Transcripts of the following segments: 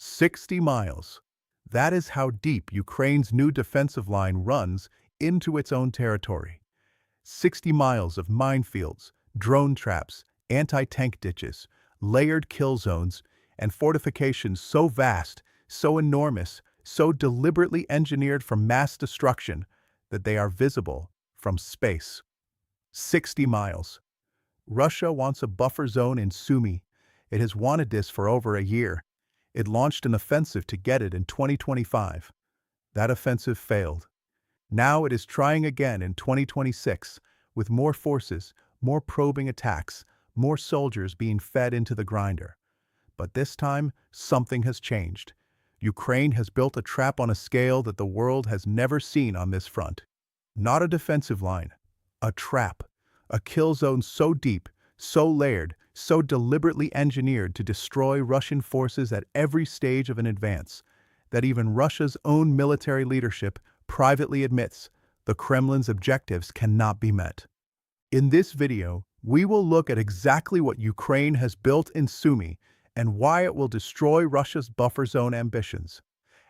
60 miles. That is how deep Ukraine's new defensive line runs into its own territory. 60 miles of minefields, drone traps, anti-tank ditches, layered kill zones, and fortifications so vast, so enormous, so deliberately engineered for mass destruction that they are visible from space. 60 miles. Russia wants a buffer zone in Sumy. It has wanted this for over a year. It launched an offensive to get it in 2025. That offensive failed. Now it is trying again in 2026, with more forces, more probing attacks, more soldiers being fed into the grinder. But this time, something has changed. Ukraine has built a trap on a scale that the world has never seen on this front. Not a defensive line, a trap. A kill zone so deep, so layered, so deliberately engineered to destroy Russian forces at every stage of an advance, that even Russia's own military leadership privately admits the Kremlin's objectives cannot be met. In this video, we will look at exactly what Ukraine has built in Sumy and why it will destroy Russia's buffer zone ambitions.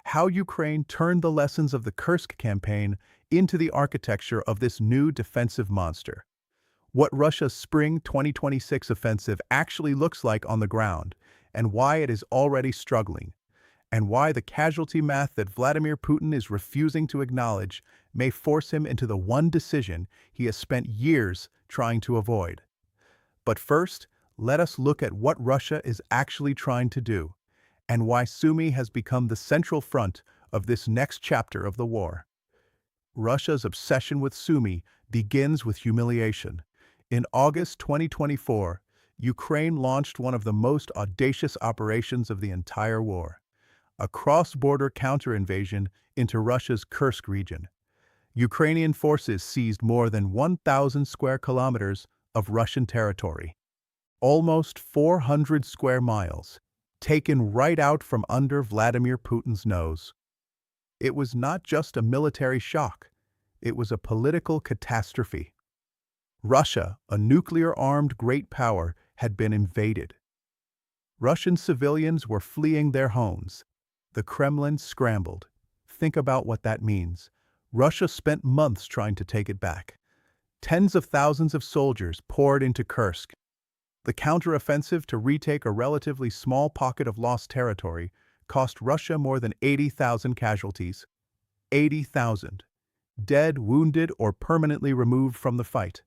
How Ukraine turned the lessons of the Kursk campaign into the architecture of this new defensive monster. What Russia's spring 2026 offensive actually looks like on the ground, and why it is already struggling, and why the casualty math that Vladimir Putin is refusing to acknowledge may force him into the one decision he has spent years trying to avoid. But first, let us look at what Russia is actually trying to do, and why Sumy has become the central front of this next chapter of the war. Russia's obsession with Sumy begins with humiliation. In August 2024, Ukraine launched one of the most audacious operations of the entire war, a cross-border counter-invasion into Russia's Kursk region. Ukrainian forces seized more than 1,000 square kilometers of Russian territory, almost 400 square miles, taken right out from under Vladimir Putin's nose. It was not just a military shock, it was a political catastrophe. Russia, a nuclear-armed great power, had been invaded. Russian civilians were fleeing their homes. The Kremlin scrambled. Think about what that means. Russia spent months trying to take it back. Tens of thousands of soldiers poured into Kursk. The counteroffensive to retake a relatively small pocket of lost territory cost Russia more than 80,000 casualties. 80,000. Dead, wounded, or permanently removed from the fight.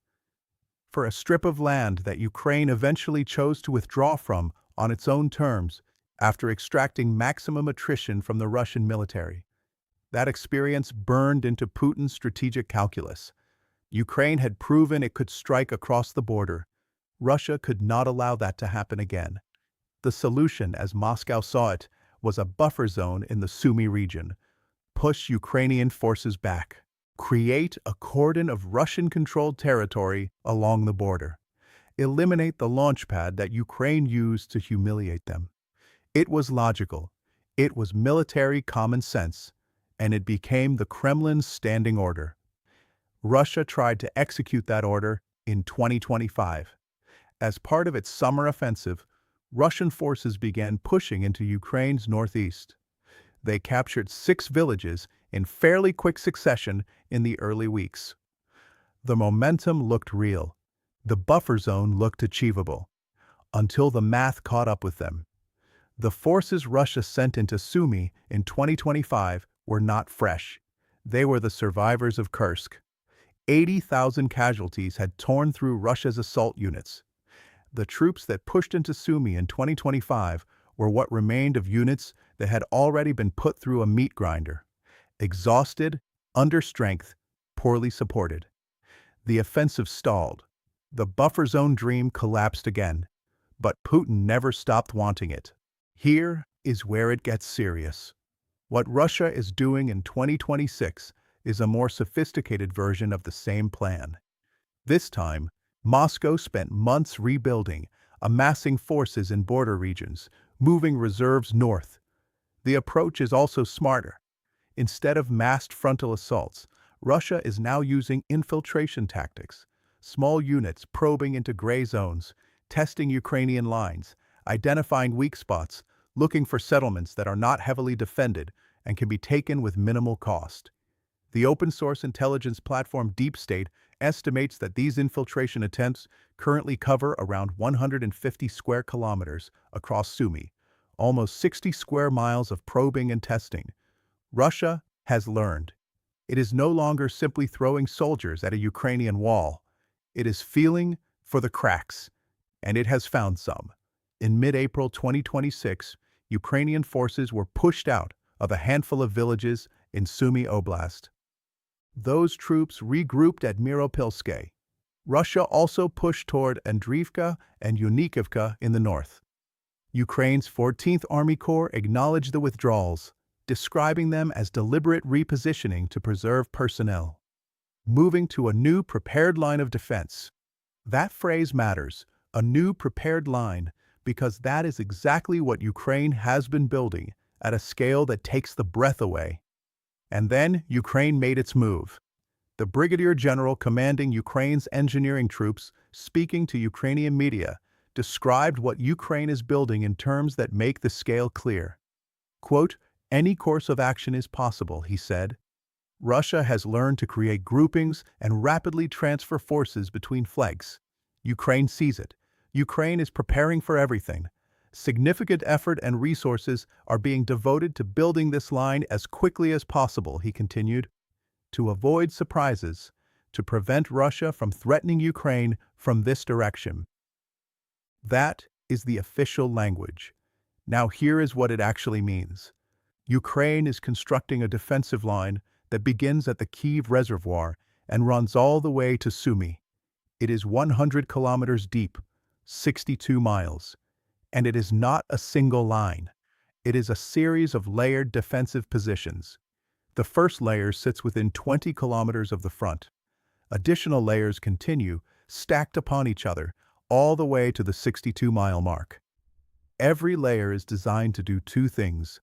For a strip of land that Ukraine eventually chose to withdraw from on its own terms after extracting maximum attrition from the Russian military. That experience burned into Putin's strategic calculus. Ukraine had proven it could strike across the border. Russia could not allow that to happen again. The solution, as Moscow saw it, was a buffer zone in the Sumy region. Push Ukrainian forces back. Create a cordon of Russian-controlled territory along the border. Eliminate the launch pad that Ukraine used to humiliate them. It was logical. It was military common sense, and it became the Kremlin's standing order. Russia tried to execute that order in 2025. As part of its summer offensive, Russian forces began pushing into Ukraine's northeast. They captured 6 villages in fairly quick succession in the early weeks. The momentum looked real. The buffer zone looked achievable. Until the math caught up with them. The forces Russia sent into Sumy in 2025 were not fresh. They were the survivors of Kursk. 80,000 casualties had torn through Russia's assault units. The troops that pushed into Sumy in 2025 were what remained of units that had already been put through a meat grinder. Exhausted, under strength, poorly supported. The offensive stalled. The buffer zone dream collapsed again. But Putin never stopped wanting it. Here is where it gets serious. What Russia is doing in 2026 is a more sophisticated version of the same plan. This time, Moscow spent months rebuilding, amassing forces in border regions, moving reserves north. The approach is also smarter. Instead of massed frontal assaults, Russia is now using infiltration tactics, small units probing into gray zones, testing Ukrainian lines, identifying weak spots, looking for settlements that are not heavily defended and can be taken with minimal cost. The open-source intelligence platform Deep State estimates that these infiltration attempts currently cover around 150 square kilometers across Sumy, almost 60 square miles of probing and testing. Russia has learned. It is no longer simply throwing soldiers at a Ukrainian wall. It is feeling for the cracks, and it has found some. In mid-April 2026, Ukrainian forces were pushed out of a handful of villages in Sumy Oblast. Those troops regrouped at Miropilske. Russia also pushed toward Andriivka and Yunikivka in the north. Ukraine's 14th Army Corps acknowledged the withdrawals, describing them as deliberate repositioning to preserve personnel. Moving to a new prepared line of defense. That phrase matters, a new prepared line, because that is exactly what Ukraine has been building at a scale that takes the breath away. And then Ukraine made its move. The brigadier general commanding Ukraine's engineering troops, speaking to Ukrainian media, described what Ukraine is building in terms that make the scale clear. Quote, "Any course of action is possible," he said. Russia has learned to create groupings and rapidly transfer forces between flanks. Ukraine sees it. Ukraine is preparing for everything. Significant effort and resources are being devoted to building this line as quickly as possible, he continued, to avoid surprises, to prevent Russia from threatening Ukraine from this direction. That is the official language. Now here is what it actually means. Ukraine is constructing a defensive line that begins at the Kyiv Reservoir and runs all the way to Sumy. It is 100 kilometers deep, 62 miles. And it is not a single line. It is a series of layered defensive positions. The first layer sits within 20 kilometers of the front. Additional layers continue, stacked upon each other, all the way to the 62-mile mark. Every layer is designed to do two things: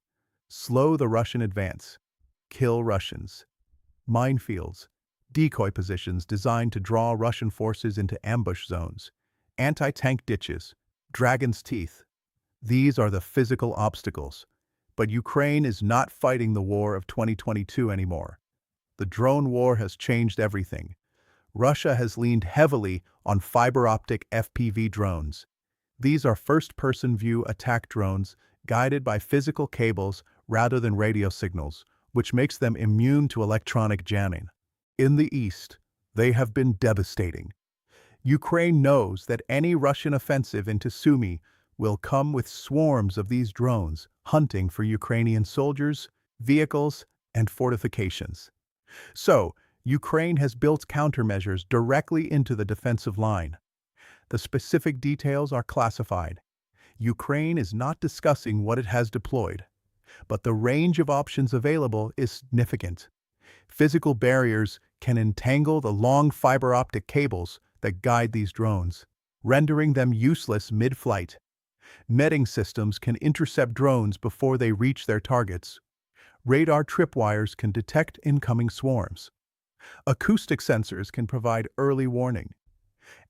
slow the Russian advance, kill Russians. Minefields, decoy positions designed to draw Russian forces into ambush zones, anti-tank ditches, dragon's teeth. These are the physical obstacles. But Ukraine is not fighting the war of 2022 anymore. The drone war has changed everything. Russia has leaned heavily on fiber-optic FPV drones. These are first-person view attack drones guided by physical cables rather than radio signals, which makes them immune to electronic jamming. In the east, they have been devastating. Ukraine knows that any Russian offensive into Sumy will come with swarms of these drones hunting for Ukrainian soldiers, vehicles, and fortifications. So, Ukraine has built countermeasures directly into the defensive line. The specific details are classified. Ukraine is not discussing what it has deployed, but the range of options available is significant. Physical barriers can entangle the long fiber-optic cables that guide these drones, rendering them useless mid-flight. Netting systems can intercept drones before they reach their targets. Radar tripwires can detect incoming swarms. Acoustic sensors can provide early warning.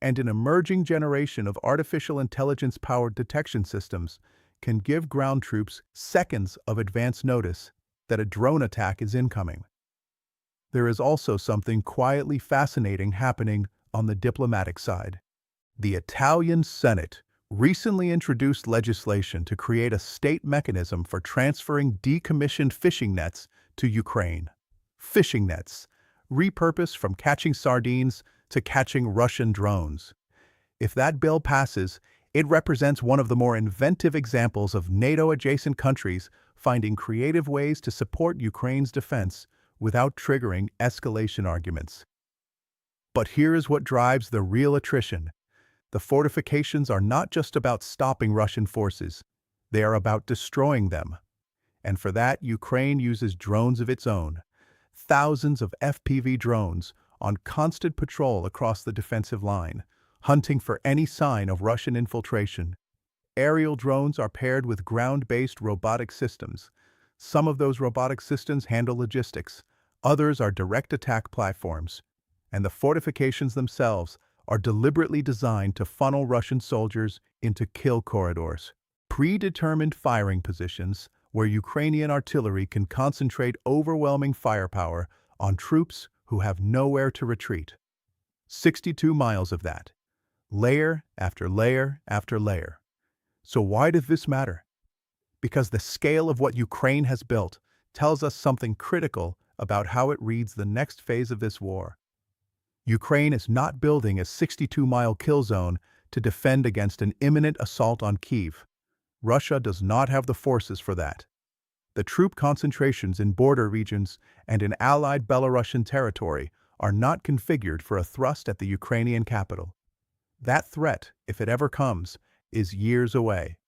And an emerging generation of artificial intelligence-powered detection systems can give ground troops seconds of advance notice that a drone attack is incoming. There is also something quietly fascinating happening on the diplomatic side. The Italian Senate recently introduced legislation to create a state mechanism for transferring decommissioned fishing nets to Ukraine. Fishing nets, repurposed from catching sardines to catching Russian drones. If that bill passes, it represents one of the more inventive examples of NATO-adjacent countries finding creative ways to support Ukraine's defense without triggering escalation arguments. But here is what drives the real attrition. The fortifications are not just about stopping Russian forces, they are about destroying them. And for that, Ukraine uses drones of its own. Thousands of FPV drones on constant patrol across the defensive line, hunting for any sign of Russian infiltration. Aerial drones are paired with ground-based robotic systems. Some of those robotic systems handle logistics, others are direct attack platforms. And the fortifications themselves are deliberately designed to funnel Russian soldiers into kill corridors. predetermined firing positions where Ukrainian artillery can concentrate overwhelming firepower on troops who have nowhere to retreat. 62 miles of that, layer after layer after layer. So why does this matter? Because the scale of what Ukraine has built tells us something critical about how it reads the next phase of this war. Ukraine is not building a 62-mile kill zone to defend against an imminent assault on Kyiv. Russia does not have the forces for that. The troop concentrations in border regions and in allied Belarusian territory are not configured for a thrust at the Ukrainian capital. That threat, if it ever comes, is years away.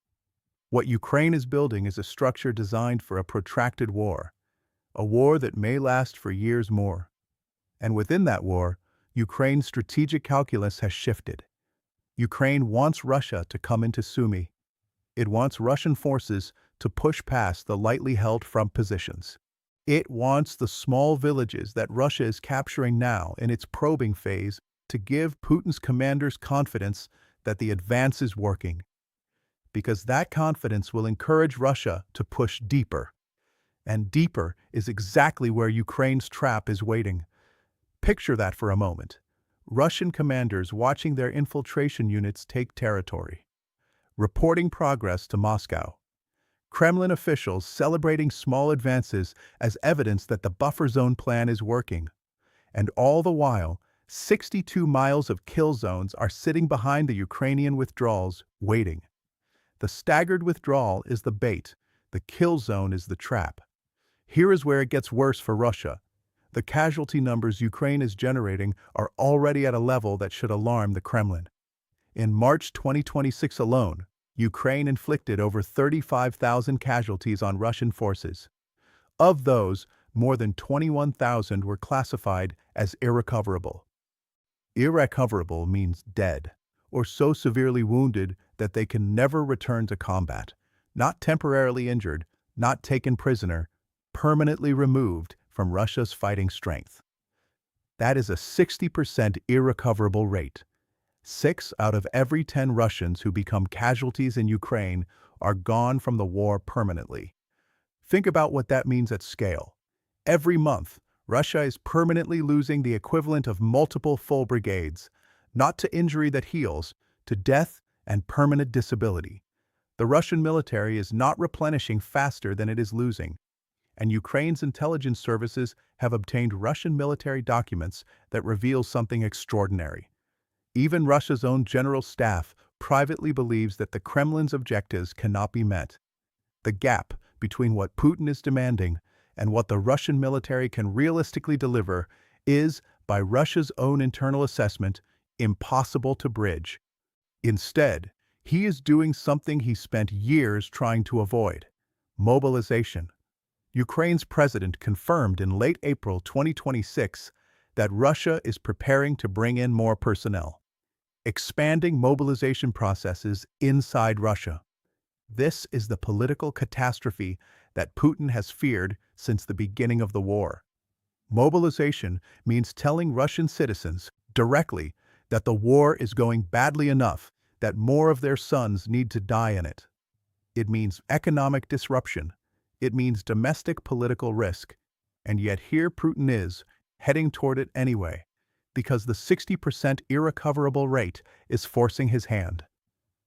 What Ukraine is building is a structure designed for a protracted war, a war that may last for years more. And within that war, Ukraine's strategic calculus has shifted. Ukraine wants Russia to come into Sumy. It wants Russian forces to push past the lightly held front positions. It wants the small villages that Russia is capturing now in its probing phase to give Putin's commanders confidence that the advance is working. Because that confidence will encourage Russia to push deeper. And deeper is exactly where Ukraine's trap is waiting. Picture that for a moment. Russian commanders watching their infiltration units take territory, reporting progress to Moscow. Kremlin officials celebrating small advances as evidence that the buffer zone plan is working. And all the while, 62 miles of kill zones are sitting behind the Ukrainian withdrawals, waiting. The staggered withdrawal is the bait, the kill zone is the trap. Here is where it gets worse for Russia. The casualty numbers Ukraine is generating are already at a level that should alarm the Kremlin. In March 2026 alone, Ukraine inflicted over 35,000 casualties on Russian forces. Of those, more than 21,000 were classified as irrecoverable. Irrecoverable means dead, or so severely wounded that they can never return to combat, not temporarily injured, not taken prisoner, permanently removed from Russia's fighting strength. That is a 60% irrecoverable rate. 6 out of every 10 Russians who become casualties in Ukraine are gone from the war permanently. Think about what that means at scale. Every month, Russia is permanently losing the equivalent of multiple full brigades, not to injury that heals, to death and permanent disability. The Russian military is not replenishing faster than it is losing, and Ukraine's intelligence services have obtained Russian military documents that reveal something extraordinary. Even Russia's own general staff privately believes that the Kremlin's objectives cannot be met. The gap between what Putin is demanding and what the Russian military can realistically deliver is, by Russia's own internal assessment, impossible to bridge. Instead, he is doing something he spent years trying to avoid: mobilization. Ukraine's president confirmed in late April 2026 that Russia is preparing to bring in more personnel, expanding mobilization processes inside Russia. This is the political catastrophe that Putin has feared since the beginning of the war. Mobilization means telling Russian citizens directly that the war is going badly enough that more of their sons need to die in it. It means economic disruption. It means domestic political risk. And yet here Putin is, heading toward it anyway, because the 60% irrecoverable rate is forcing his hand.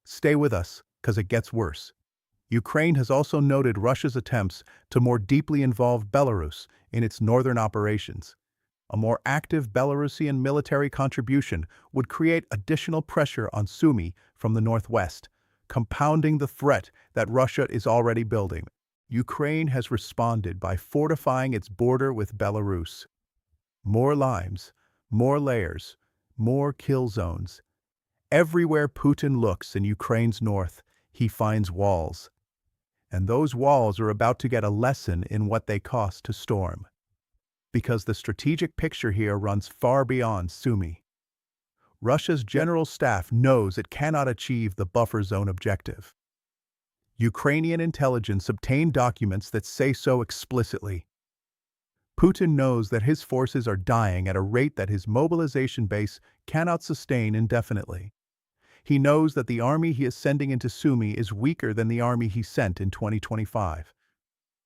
Stay with us, because it gets worse. Ukraine has also noted Russia's attempts to more deeply involve Belarus in its northern operations. A more active Belarusian military contribution would create additional pressure on Sumy from the northwest, compounding the threat that Russia is already building. Ukraine has responded by fortifying its border with Belarus. More limes, more layers, more kill zones. Everywhere Putin looks in Ukraine's north, he finds walls. And those walls are about to get a lesson in what they cost to storm. Because the strategic picture here runs far beyond Sumy. Russia's general staff knows it cannot achieve the buffer zone objective. Ukrainian intelligence obtained documents that say so explicitly. Putin knows that his forces are dying at a rate that his mobilization base cannot sustain indefinitely. He knows that the army he is sending into Sumy is weaker than the army he sent in 2025,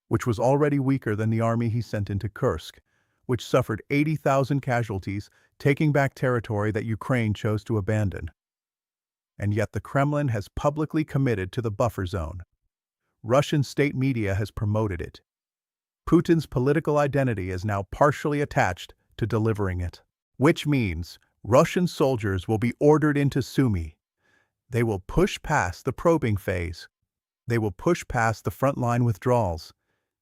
which was already weaker than the army he sent into Kursk, which suffered 80,000 casualties, taking back territory that Ukraine chose to abandon. And yet the Kremlin has publicly committed to the buffer zone. Russian state media has promoted it. Putin's political identity is now partially attached to delivering it, which means Russian soldiers will be ordered into Sumy. They will push past the probing phase. They will push past the frontline withdrawals.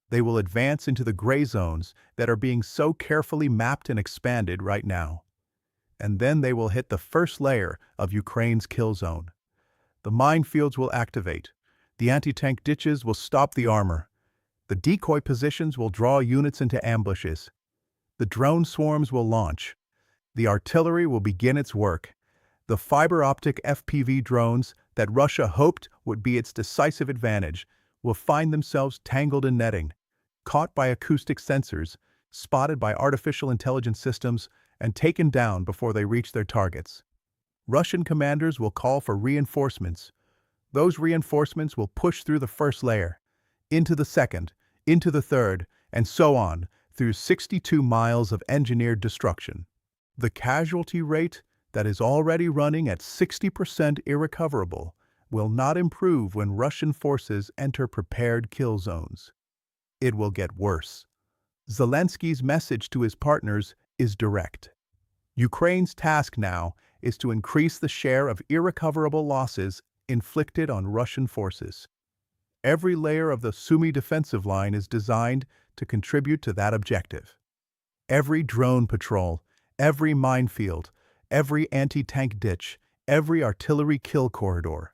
They will advance into the gray zones that are being so carefully mapped and expanded right now. And then they will hit the first layer of Ukraine's kill zone. The minefields will activate. The anti-tank ditches will stop the armor. The decoy positions will draw units into ambushes. The drone swarms will launch. The artillery will begin its work. The fiber-optic FPV drones that Russia hoped would be its decisive advantage will find themselves tangled in netting, caught by acoustic sensors, spotted by artificial intelligence systems, and taken down before they reach their targets. Russian commanders will call for reinforcements. Those reinforcements will push through the first layer, into the second, into the third, and so on, through 62 miles of engineered destruction. The casualty rate that is already running at 60% irrecoverable will not improve when Russian forces enter prepared kill zones. It will get worse. Zelensky's message to his partners is direct. Ukraine's task now is to increase the share of irrecoverable losses inflicted on Russian forces. Every layer of the Sumy defensive line is designed to contribute to that objective. Every drone patrol, every minefield, every anti-tank ditch, every artillery kill corridor.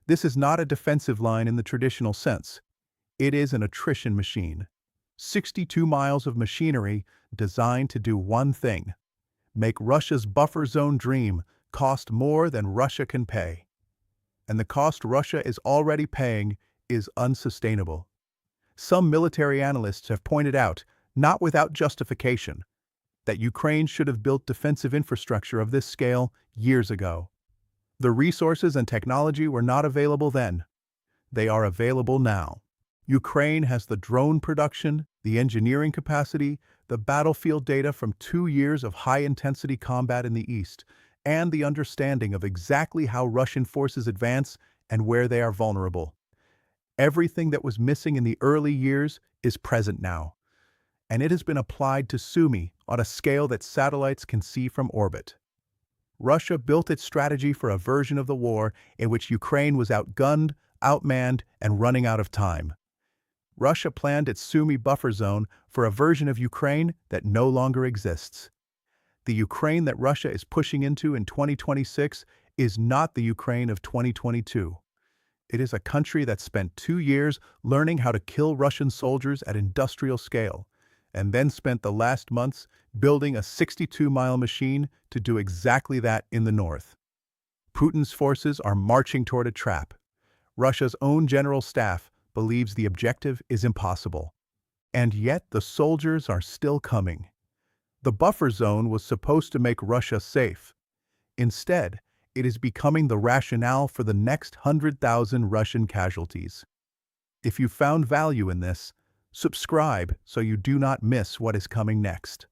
This is not a defensive line in the traditional sense. It is an attrition machine. 62 miles of machinery designed to do one thing: make Russia's buffer zone dream cost more than Russia can pay. And the cost Russia is already paying is unsustainable. Some military analysts have pointed out, not without justification, that Ukraine should have built defensive infrastructure of this scale years ago. The resources and technology were not available then. They are available now. Ukraine has the drone production, the engineering capacity, the battlefield data from 2 years of high-intensity combat in the east, and the understanding of exactly how Russian forces advance and where they are vulnerable. Everything that was missing in the early years is present now, and it has been applied to Sumy on a scale that satellites can see from orbit. Russia built its strategy for a version of the war in which Ukraine was outgunned, outmanned, and running out of time. Russia planned its Sumy buffer zone for a version of Ukraine that no longer exists. The Ukraine that Russia is pushing into in 2026 is not the Ukraine of 2022. It is a country that spent 2 years learning how to kill Russian soldiers at industrial scale, and then spent the last months building a 62-mile machine to do exactly that in the north. Putin's forces are marching toward a trap. Russia's own general staff believes the objective is impossible. And yet the soldiers are still coming. The buffer zone was supposed to make Russia safe. Instead, it is becoming the rationale for the next 100,000 Russian casualties. If you found value in this, subscribe so you do not miss what is coming next.